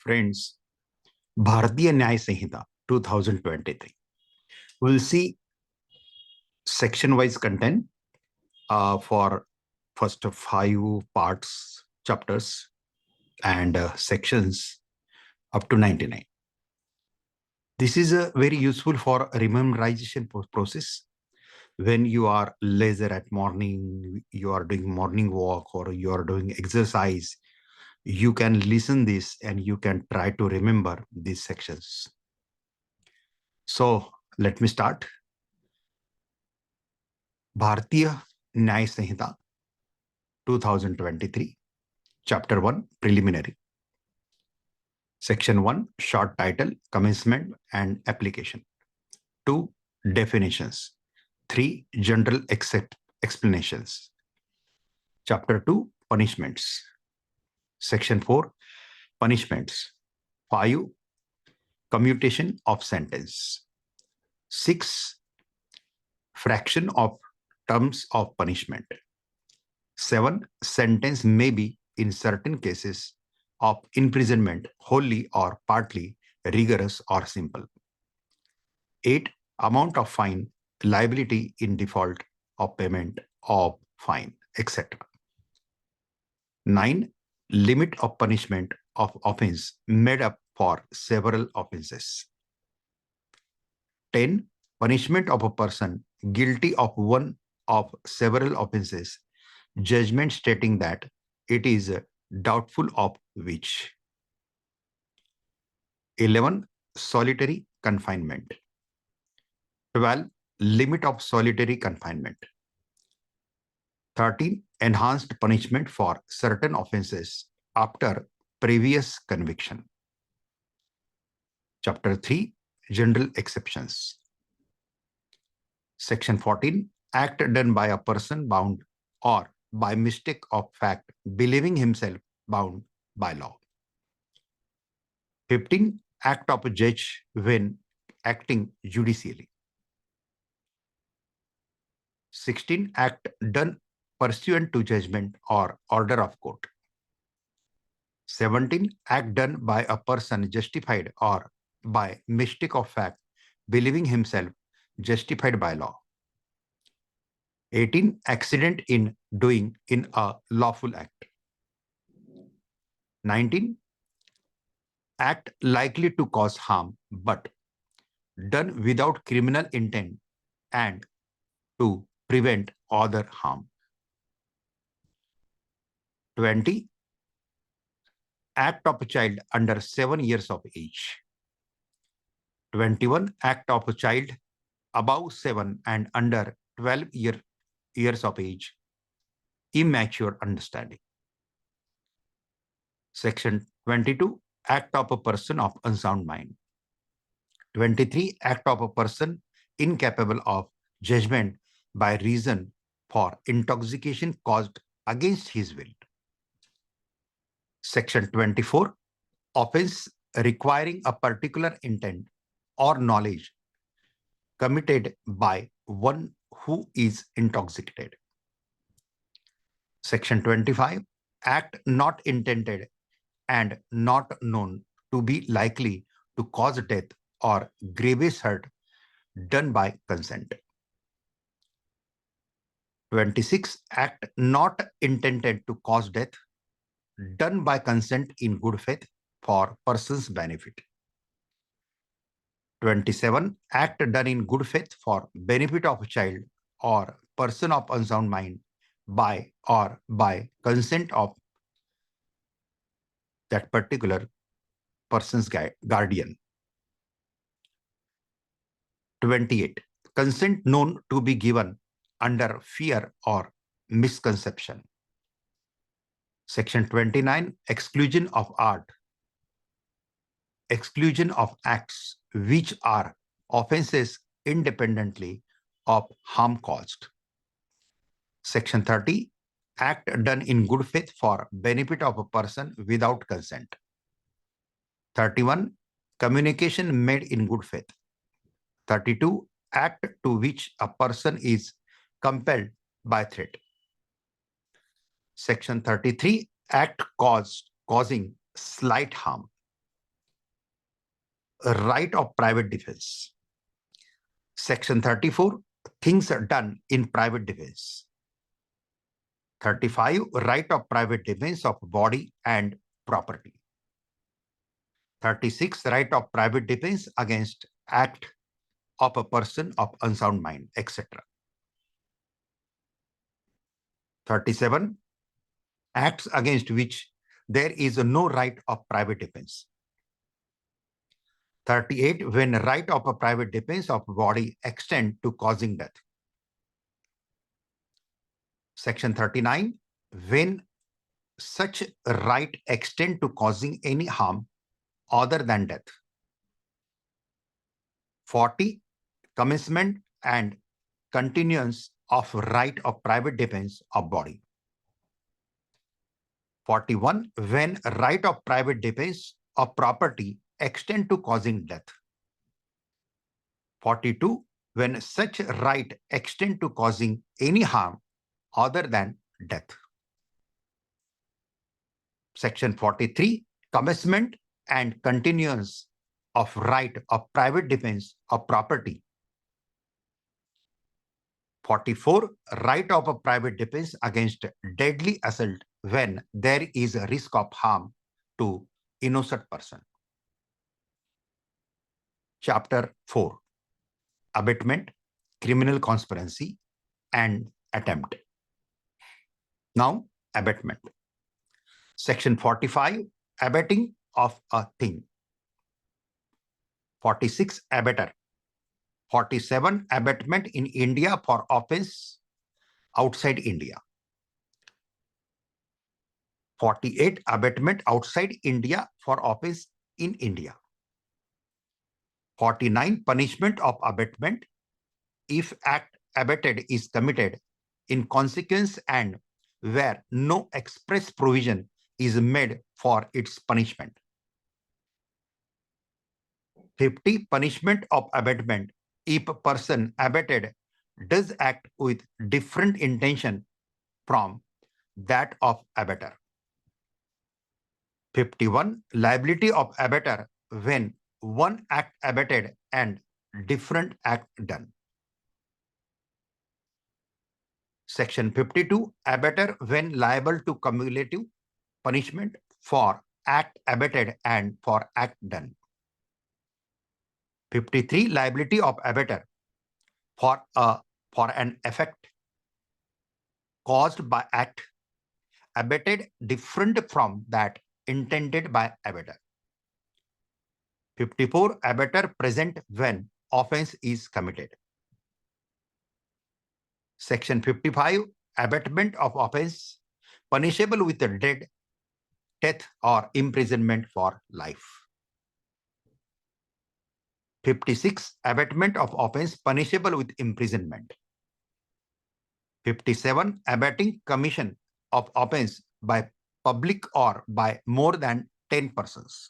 Friends, Bharatiya Nyaya Sanhita 2023. We'll see section-wise content for first of 5 chapters, and sections up to 99. This is very useful for memorization process. When you are leisure at morning, you are doing morning walk or you are doing exercise, you can listen this and you can try to remember these sections. So let me start. Bharatiya Nyaya Sanhita 2023, Chapter 1, Preliminary. Section 1, Short Title, Commencement and Application. 2, Definitions. 3, General Explanations. Chapter 2, Punishments. Section 4, Punishments. 5, Commutation of Sentence. 6, Fraction of Terms of Punishment. 7, Sentence may be, in certain cases of imprisonment, wholly or partly, rigorous or simple. 8, Amount of fine, liability in default of payment of fine, etc. 9, Limit of punishment of offense made up for several offenses. 10, Punishment of a person guilty of one of several offenses, judgment stating that it is doubtful of which. 11, Solitary confinement. 12, Limit of solitary confinement. 13, Enhanced punishment for certain offenses after previous conviction. Chapter 3, General Exceptions. Section 14, Act done by a person bound or by mistake of fact, believing himself bound by law. 15, Act of a judge when acting judicially. 16, Act done pursuant to judgment or order of court. 17, Act done by a person justified or by mistake of fact, believing himself justified by law. 18, Accident in doing in a lawful act. 19, Act likely to cause harm but done without criminal intent and to prevent other harm. 20, Act of a child under 7 years of age. 21, Act of a child above 7 and under 12 years of age, immature understanding. Section 22, Act of a person of unsound mind. 23, Act of a person incapable of judgment by reason for intoxication caused against his will. Section 24, Offense requiring a particular intent or knowledge committed by one who is intoxicated. Section 25, Act not intended and not known to be likely to cause death or grievous hurt done by consent. 26, Act not intended to cause death done by consent in good faith for person's benefit. 27, Act done in good faith for benefit of a child or person of unsound mind by or by consent of that particular person's guardian. 28, Consent known to be given under fear or misconception. Section 29, Exclusion of art. Exclusion of acts which are offenses independently of harm caused. Section 30, Act done in good faith for benefit of a person without consent. 31, Communication made in good faith. 32, Act to which a person is compelled by threat. Section 33, Act causing slight harm. right of private defense. Section 34, things are done in private defense. 35, right of private defense of body and property. 36, right of private defense against act of a person of unsound mind, etc. 37, acts against which there is no right of private defense. 38, when right of a private defense of body extend to causing death. Section 39, when such right extend to causing any harm other than death. 40, commencement and continuance of right of private defense of body. 41, when right of private defense of property extend to causing death. 42, when such right extend to causing any harm other than death. Section 43, commencement and continuance of right of private defense of property. 44, right of a private defense against deadly assault when there is a risk of harm to innocent person. Chapter 4, abatement, criminal conspiracy, and attempt. Now, abatement. Section 45, abating of a thing. 46, abater. 47, abatement in India for offense outside India. 48, abatement outside India for offense in India. 49, punishment of abatement if act abated is committed in consequence and where no express provision is made for its punishment. 50, punishment of abatement if a person abated does act with different intention from that of abater. 51, liability of abater when one act abated and different act done. Section 52, abater when liable to cumulative punishment for act abated and for act done. 53, liability of abater for an effect caused by act abated different from that intended by abater. 54, abater present when offense is committed. Section 55, abatement of offense punishable with death or imprisonment for life. 56, abatement of offense punishable with imprisonment. 57, abating commission of offense by public or by more than 10 persons.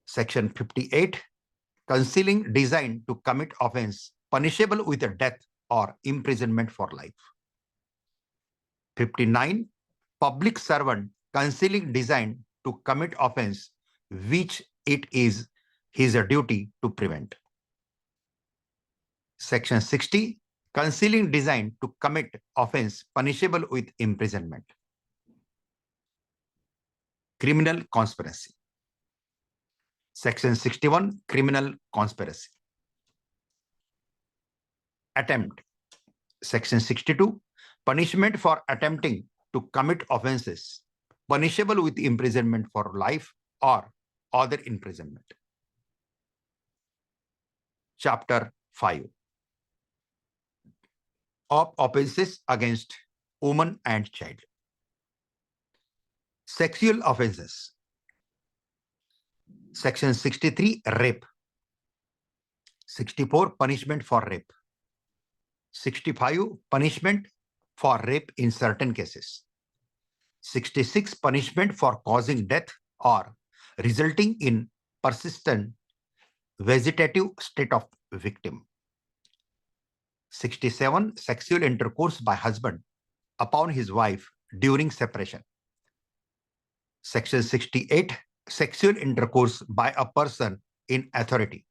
Section 58, concealing design to commit offense punishable with death or imprisonment for life. 59, public servant concealing design to commit offense which it is his duty to prevent. Section 60, concealing design to commit offense punishable with imprisonment. Criminal conspiracy. Section 61, criminal conspiracy. Attempt. Section 62, punishment for attempting to commit offenses punishable with imprisonment for life or other imprisonment. Chapter 5, of offenses against woman and child. Sexual offenses. Section 63, rape. 64, punishment for rape. 65, punishment for rape in certain cases. 66, punishment for causing death or resulting in persistent vegetative state of victim. 67, sexual intercourse by husband upon his wife during separation. Section 68, sexual intercourse by a person in authority.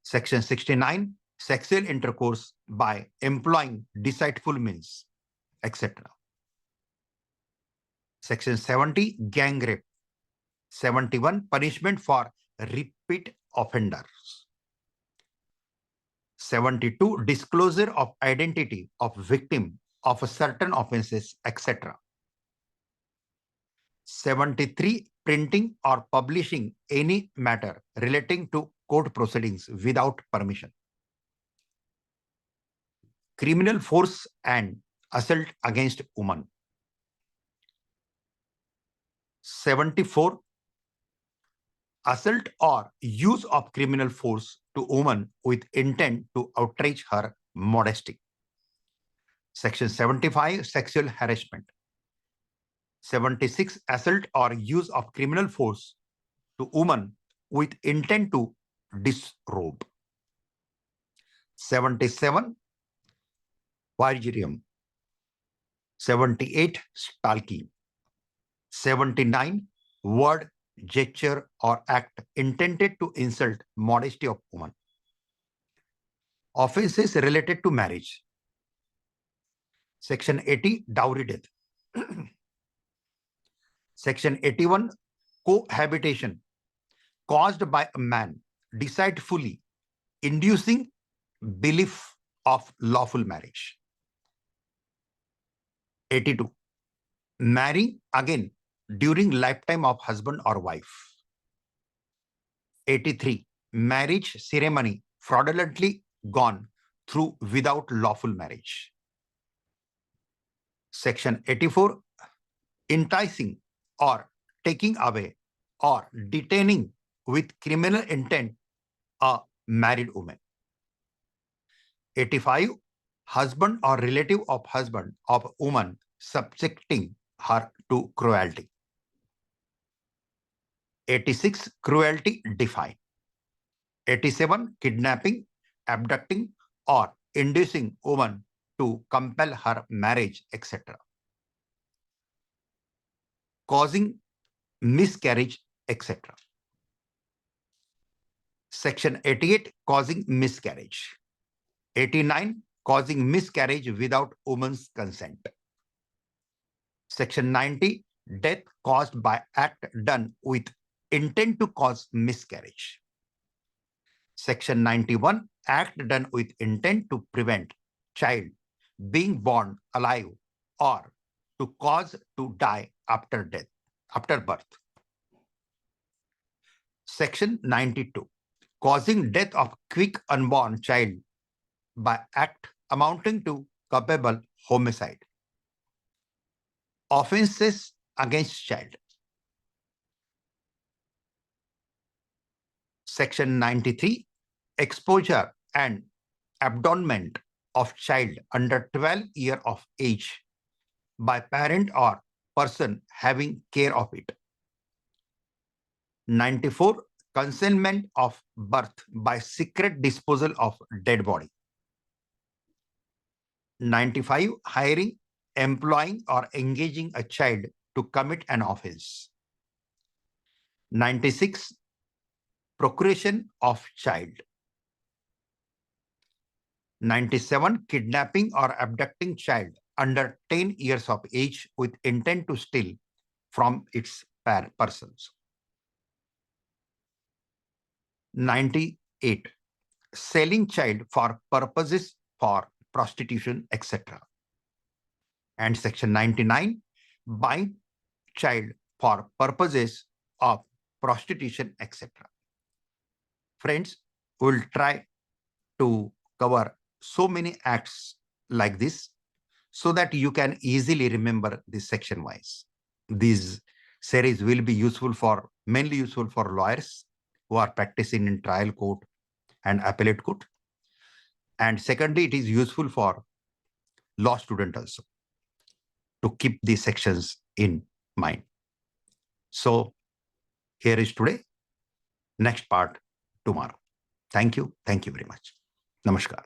Section 69, sexual intercourse by employing deceitful means, etc. Section 70, gang rape. 71, punishment for repeat offenders. 72, disclosure of identity of victim of certain offenses, etc. 73, printing or publishing any matter relating to court proceedings without permission. Criminal force and assault against women. 74, assault or use of criminal force to woman with intent to outrage her modesty. Section 75, sexual harassment. 76, assault or use of criminal force to woman with intent to disrobe. 77, Virginium. 78, stalking. 79, word, gesture, or act intended to insult modesty of woman. Offenses related to marriage. Section 80, dowry death. Section 81, cohabitation caused by a man deceitfully inducing belief of lawful marriage. 82, marrying again during lifetime of husband or wife. 83, marriage ceremony fraudulently gone through without lawful marriage. Section 84, enticing or taking away or detaining with criminal intent a married woman. 85, husband or relative of husband of woman subjecting her to cruelty. 86, cruelty defined. 87, kidnapping, abducting, or inducing woman to compel her marriage, etc. Causing miscarriage, etc. Section 88, causing miscarriage. 89, causing miscarriage without woman's consent. Section 90, death caused by act done with intent to cause miscarriage. Section 91, act done with intent to prevent child being born alive or to cause to die after death, after birth. Section 92, causing death of quick unborn child by act amounting to culpable homicide. Offenses against child. Section 93, exposure and abandonment of child under 12 years of age by parent or person having care of it. 94, concealment of birth by secret disposal of dead body. 95, hiring, employing, or engaging a child to commit an offense. 96, procuration of child. 97, kidnapping or abducting child under 10 years of age with intent to steal from its persons. 98, selling child for purposes for prostitution, etc. And section 99, buying child for purposes of prostitution, etc. Friends, we'll try to cover so many acts like this so that you can easily remember this section wise. This series will be useful for, mainly useful for lawyers who are practicing in trial court and appellate court. And secondly, it is useful for law student also to keep these sections in mind. So here is today, next part tomorrow. Thank you. Thank you very much. Namaskar.